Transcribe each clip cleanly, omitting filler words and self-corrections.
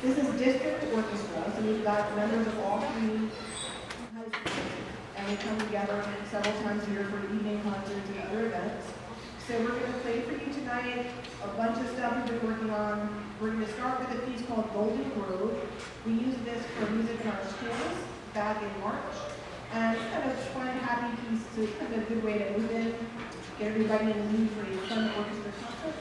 This is district orchestra, so we've got members of all three high schools, and we come together several times a year for evening concerts and other events. So we're going to play for you tonight a bunch of stuff we've been working on. We're going to start with a piece called Golden Grove. We used this for music in our schools back in March. And it's kind of a fun, happy piece, so it's kind of a good way to move in, get everybody in the mood for a fun orchestra concert.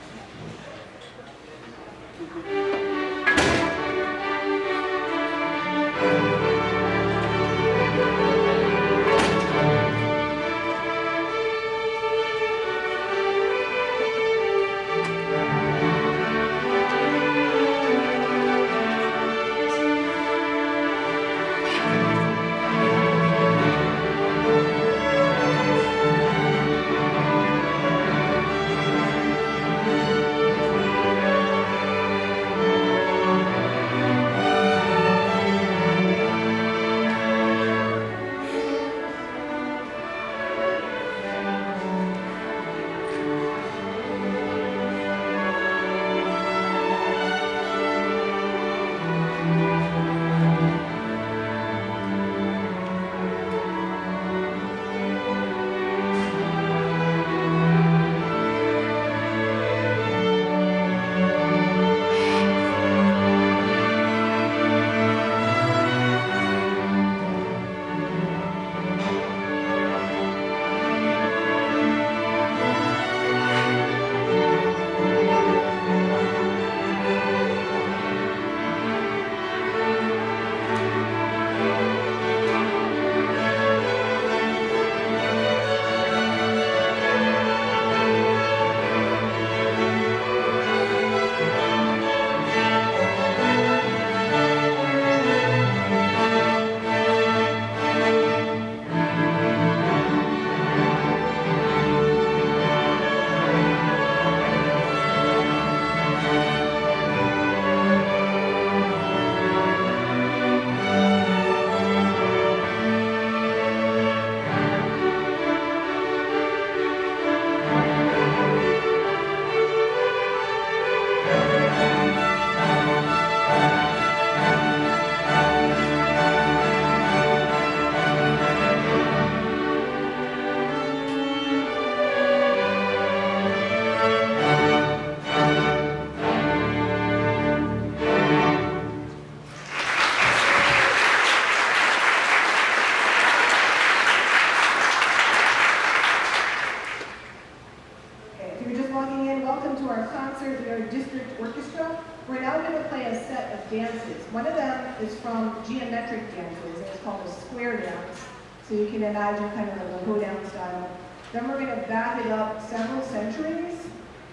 So you can imagine kind of like a hoedown style. Then we're going to back it up several centuries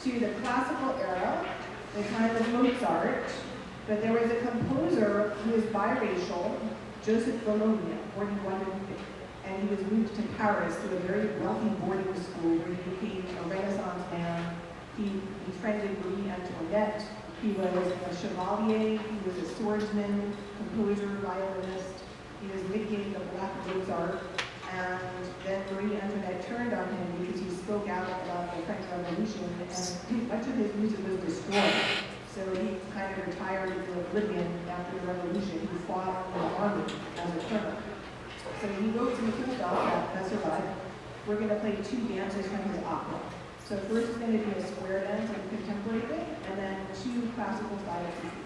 to the classical era, the time of Mozart. But there was a composer who was biracial, Joseph Bologna, born in London, and he was moved to Paris to a very wealthy boarding school where he became a Renaissance man. He befriended Marie Antoinette. He was a chevalier. He was a swordsman, composer, violinist. He was nicknamed the Black Mozart, and then Marie Antoinette turned on him because he spoke out about the French Revolution, and much of his music was destroyed. So he kind of retired into oblivion after the revolution. He fought in the army as a colonel. So he wrote some cool stuff that survived. We're going to play two dances from his opera. So first is going to be a square dance and contemporary thing, and then two classical style pieces.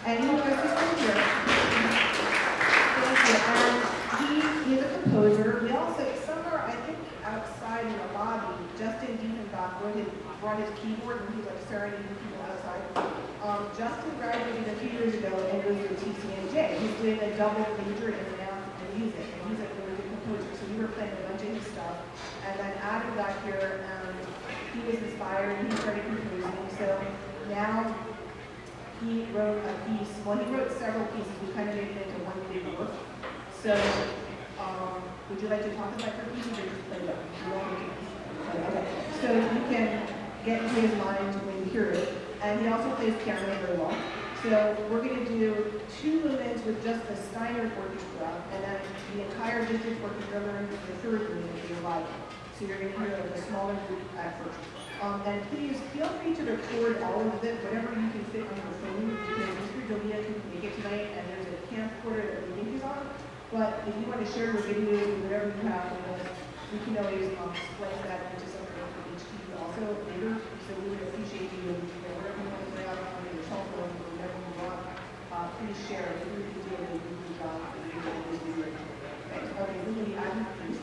And he was just here. Thank you. And he is a composer. We also, somewhere, I think outside in the lobby, Justin Diefenbach brought his keyboard and he was like serenading people outside. Justin graduated a few years ago and goes to TCNJ. He's doing a double major in math and music, and he's a really good composer. So we were playing a bunch of his stuff. And then Adam got here and he was inspired and he started composing. So now he wrote a piece. Well, he wrote several pieces. We kind of made it into one big work. So, would you like to talk about your pieces or just play them? Okay. So you can get into his mind when you hear it. And he also plays piano very well. So we're going to do 2 movements with just the Steinert Orchestra, and then the entire district orchestra learns the 3rd movement for your live. So you're going to hear like a smaller group at first. And please feel free to record all of it, whatever you can fit on your phone, because Mr. Delia can make it tonight, and there's a camcorder that we think is on. But if you want to share your videos or whatever you have with us, we can always splice that into something for HTSD also later. So we would appreciate you, whatever you want to play out on your cell phone or whatever you want, please share. We really do a really good job of doing this video. Thanks. Okay, Lily, Adam, please.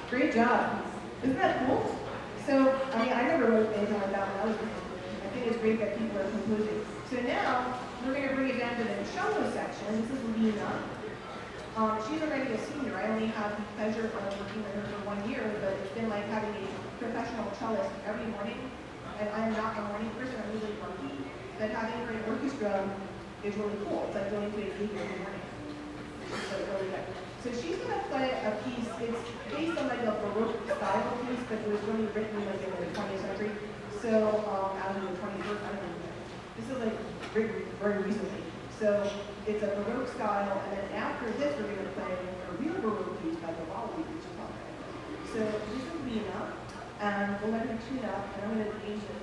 Great job. Isn't that cool? So, I mean, I never wrote anything like that when I was in school. I think it's great that people are composing. So now, we're going to bring it down to the cello section. This is Lena. She's already a senior. I only have the pleasure of working with her for 1 year, but it's been like having a professional cellist every morning. And I'm not a morning person, I'm usually funky. But having her in orchestra is really cool. It's like going to a gig every morning. It's like really good. So she's going to play a piece, it's based on like a Baroque style piece, but it was really written like in the 20th century. So, out of the 21st, I don't know. This is like written very recently. So, it's a Baroque style, and then after this, we're going to play a real Baroque piece by Vivaldi, which is called. So, this is Lena, and we'll let her tune up, and I'm going to change this.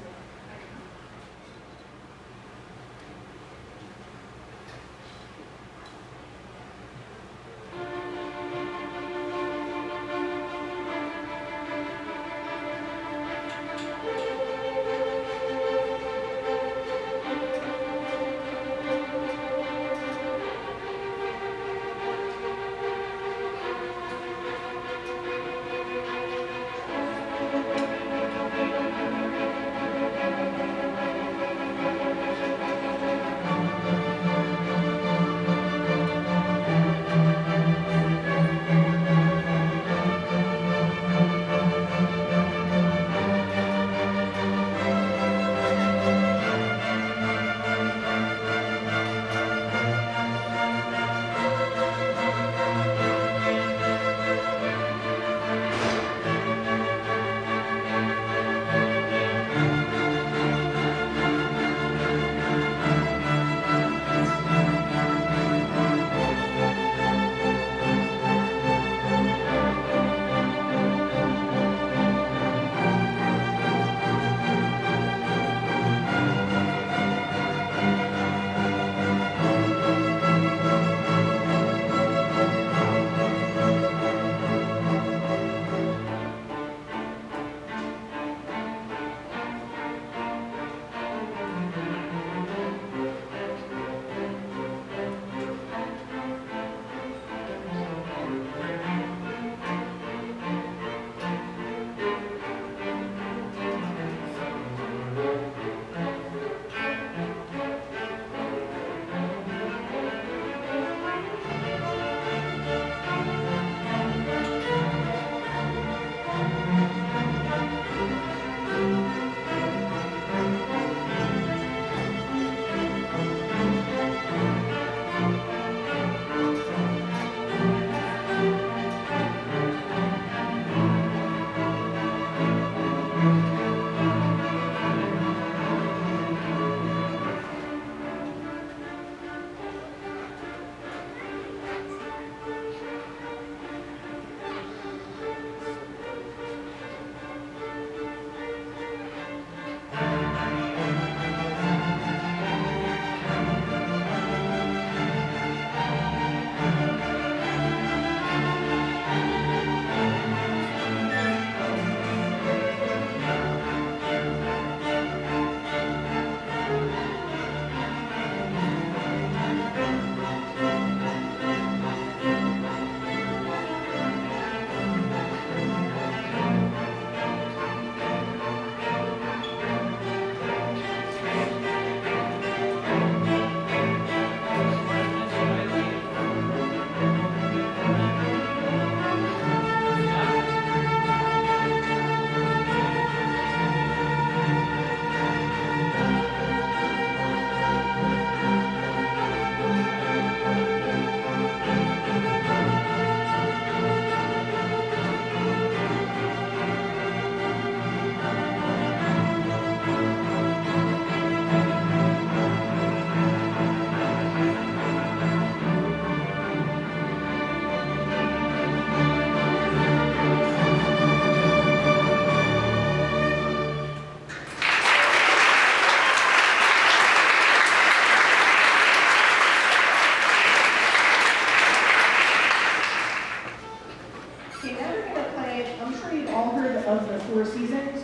Okay, now we're gonna play, I'm sure you've all heard of the Four Seasons.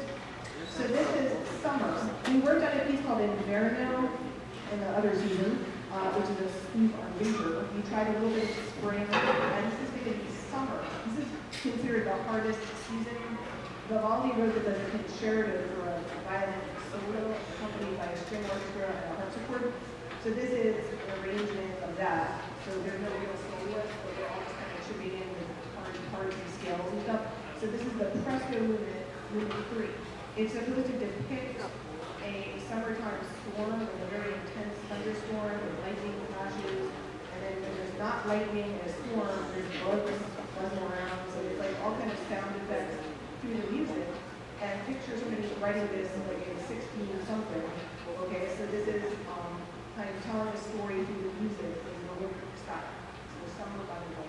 So this is summer. We worked on a piece called Inverno in the other season, which is a spoof on winter. We tried a little bit of spring, and this is gonna be summer. This is considered the hardest season. Vivaldi wrote it as a concerto for a violin solo accompanied by a string orchestra and a harpsichord. So this is an arrangement of that. So there's no real soloist, but they're all just kind of chipping in with parts and scales and stuff. So this is the Presto movement 3. It's supposed to depict a summertime storm with a very intense thunderstorm with lightning flashes. And then when there's not lightning and a storm, there's bugs buzzing around. So it's like all kind of sound effects through the music. And pictures somebody writing this like in 16 something. Okay, so this is kind of telling a story through the music in the lyric style. So summer by the way.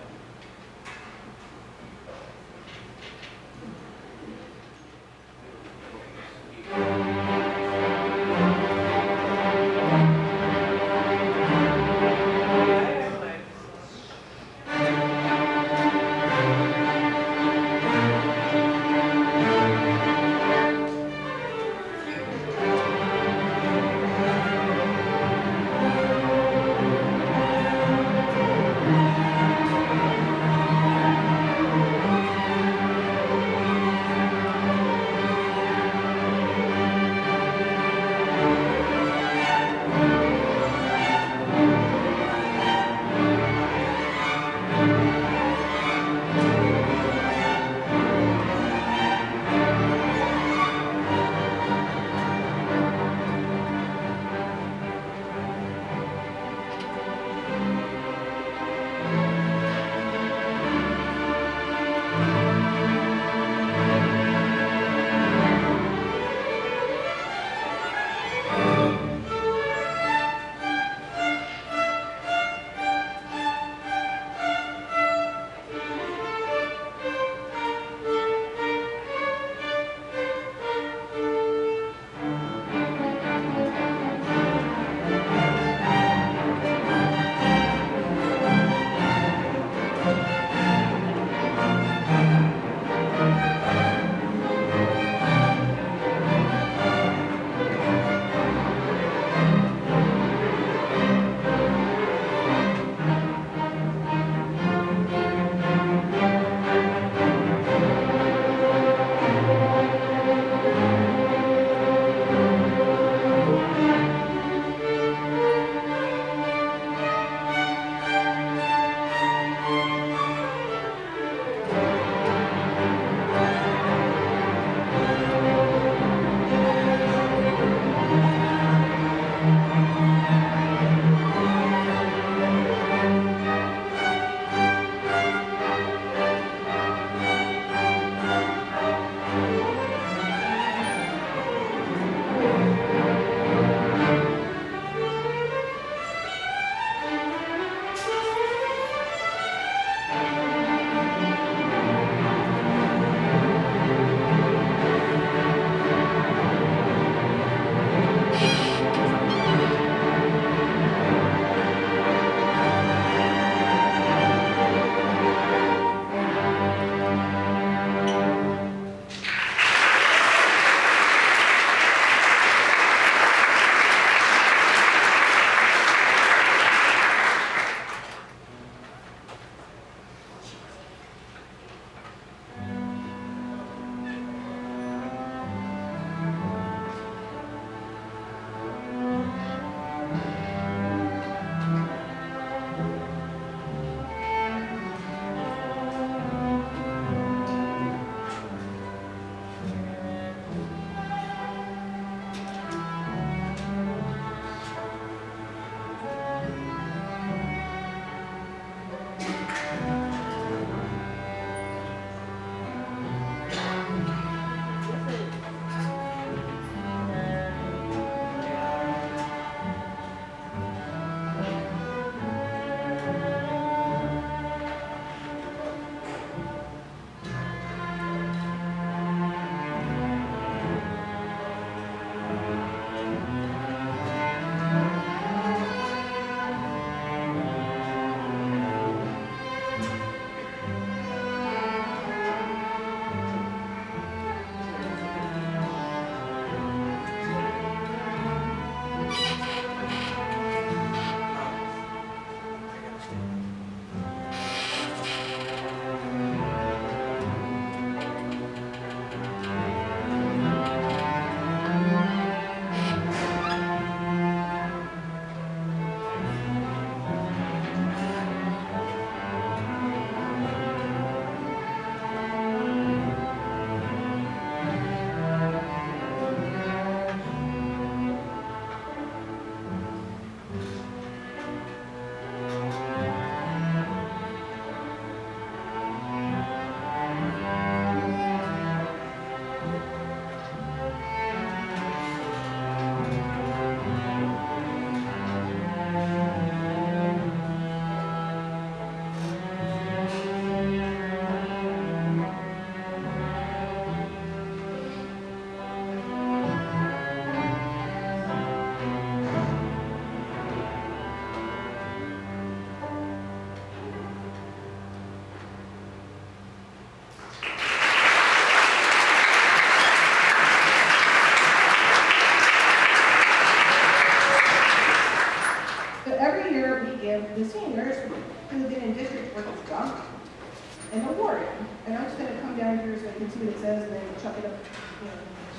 an award. And I'm just going to come down here so I can see what it says and then chuck it up,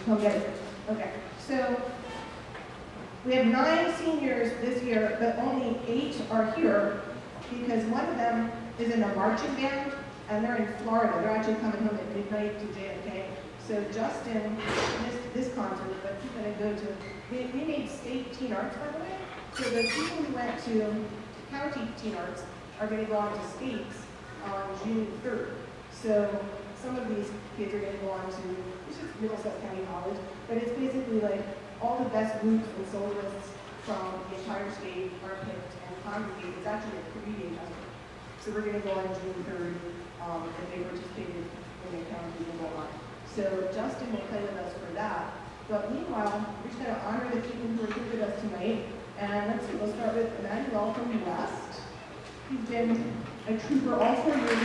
come get it. Okay, so we have 9 seniors this year, but only 8 are here because one of them is in a marching band and they're in Florida. They're actually coming home at midnight to JFK. So Justin missed this concert, but he's going to go to, we made state teen arts, by the way. So the people who went to county teen arts are going to go on to states on June 3rd. So some of these kids are going to go on to, it's just Middlesex County College, but it's basically like all the best groups and soloists from the entire state are picked and congregate. It's actually a 3-day festival. So we're going to go on June 3rd, if they participated in the county and whatnot. So Justin will play with us for that. But meanwhile, we're just going to honor the people who are here with us tonight. And let's see, we'll start with Emmanuel from West. He's been a trooper all 4 years.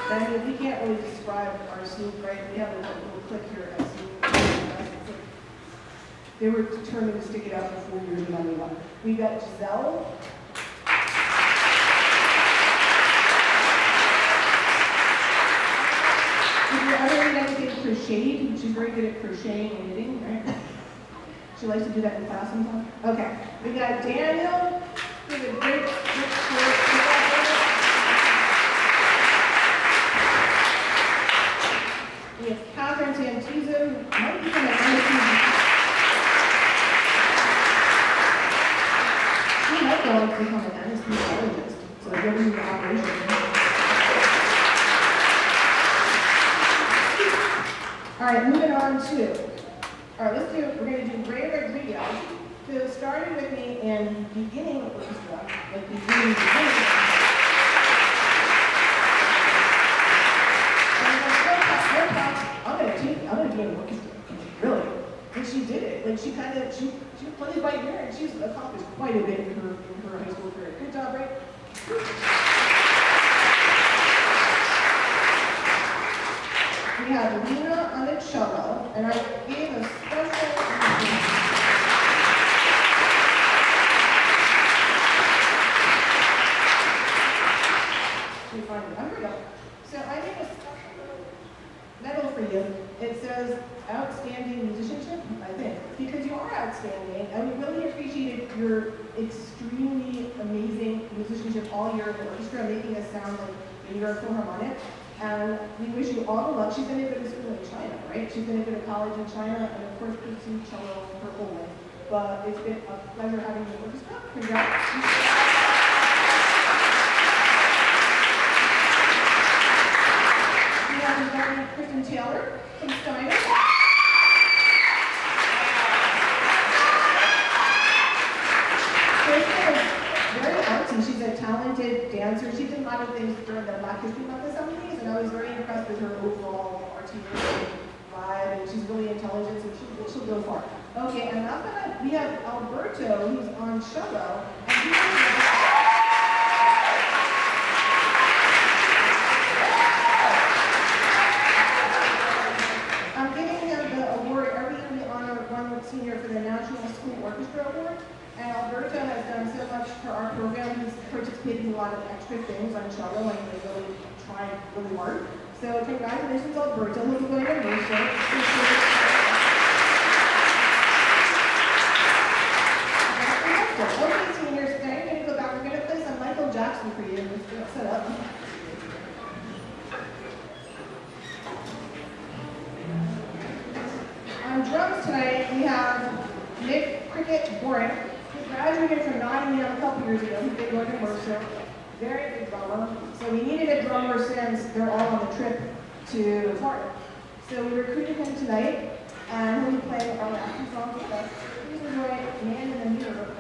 I mean, we can't really describe our snoop, right? We have a little clip here at snoop. They were determined to stick it out for 4 years and only one. We got Giselle. If you're ever in anything crocheted, she's very good at crocheting and knitting, right? She likes to do that in class sometimes. Okay, we got Daniel. He's a great we have Catherine Santizo, who might become an anesthesiologist. She might go on to become an anesthesiologist, so they're going to do the operation. All right, moving on to, all right, we're going to do Ray Rodriguez, who started with me in beginning orchestra, like beginning. I'm gonna do an orchestra. Really. And she did it. Like she plays by ear and she's accomplished quite a bit in her high school career. Good job, Ray. We have Lena on the cello, and I gave a special So I made a special medal for you. It says outstanding musicianship, I think, because you are outstanding, and we really appreciated your extremely amazing musicianship all year in the orchestra, making us sound like the New York Philharmonic. And we wish you all the luck. She's going to go to school in China, right? She's going to go to college in China, and of course pursue cello her whole life. But it's been a pleasure having you in the orchestra. Congrats. Kristen Taylor from Steinert. Kristen is very artsy. She's a talented dancer. She did a lot of things during the Black History Month assemblies, and I was very impressed with her overall artistic vibe, and she's really intelligent, so she'll go far. Okay, and after that, we have Alberto, who's on cello, and he's senior for the National School Orchestra Award, and Alberto has done so much for our program. He's participated in a lot of extra things on cello, and they really tried really hard. So congratulations, Alberto. He'll be going to Mercer. Okay, seniors, now you're going to go back. We're going to play some Michael Jackson for you. Let's get set up. On drums tonight, we have Nick Cricket Borick, who graduated from Nottingham a couple years ago. He's been going to Mercer. Very good drummer. So we needed a drummer since they're all on the trip to Florida. So we recruited him tonight, and he'll be playing our last two songs with us. Please enjoy Man in the Mirror.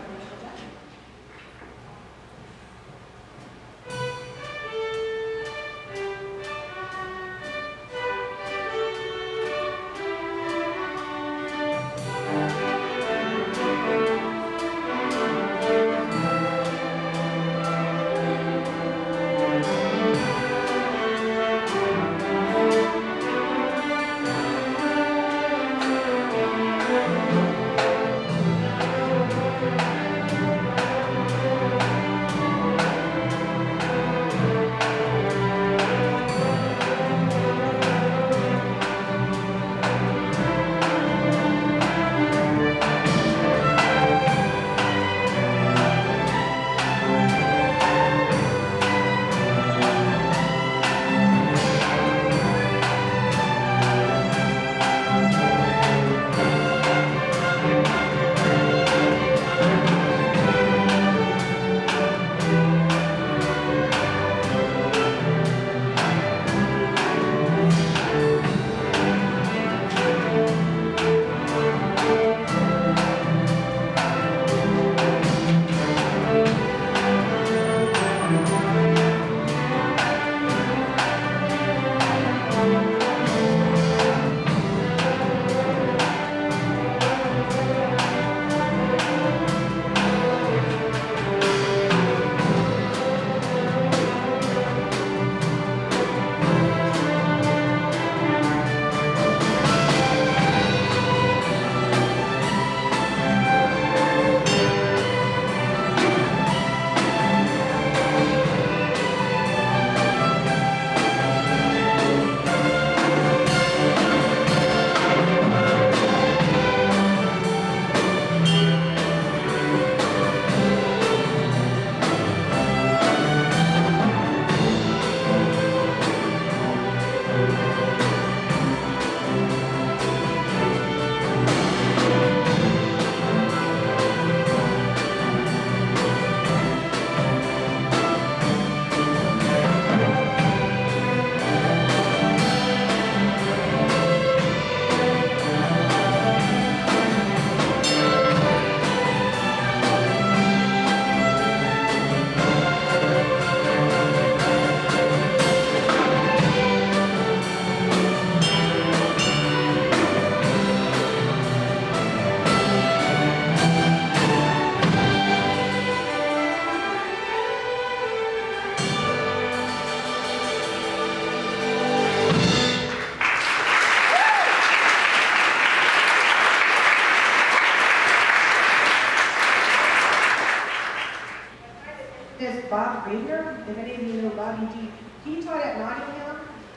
is Bob Greener. If any of you know Bobby G, he taught at Nottingham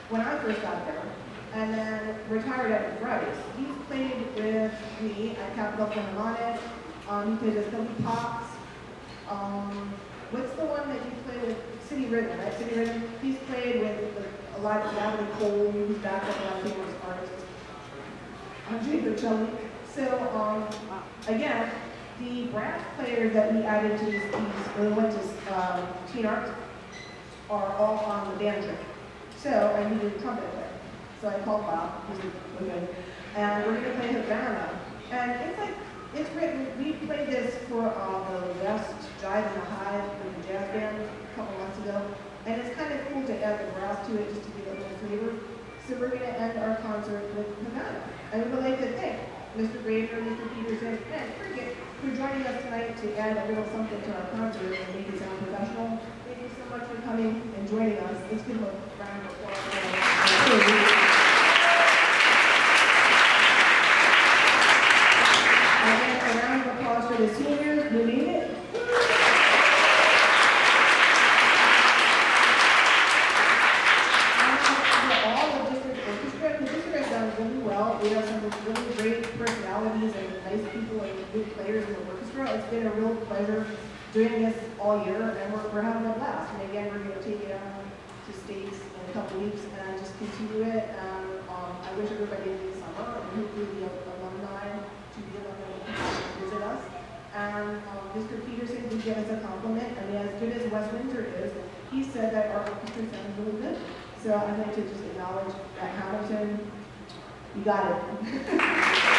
when I first got there, and then retired at Rice. He's played with me at Capital Philharmonic. He played with Philly Pops. What's the one that you play with? City Rhythm, right? City Rhythm. He's played with a lot of Natalie Cole, who's back up a lot of famous artists. Andre Bocelli. So, again, the brass players that we added to these when we went to Teen Arts are all on the band trip. So I needed a trumpet player. So I called Bob, who's okay, and we're gonna play Havana. And it's like, it's written, we played this for the West Jive and the Hive with the jazz band a couple months ago. And it's kind of cool to add the brass to it just to give it a little flavor. So we're gonna end our concert with Havana. And we would like to thank Mr. Graver, Mr. Peterson, and Cricket for joining us tonight to add a little something to our concert and make it sound professional. Thank you so much for coming and joining us. Let's give them a round of applause. Again, a round of applause for the seniors who made it. Really well. We have some really great personalities and nice people and good players in the orchestra. It's been a real pleasure doing this all year, and we're having a blast. And again, we're going to take it out to states in a couple weeks and just continue it. And I wish everybody in the summer and hopefully the alumni to be alumni will come out and visit us. And Mr. Peterson did give us a compliment. I mean, as good as West Windsor is, he said that our orchestra sounds really good. So I'd like to just acknowledge that Hamilton. You got it.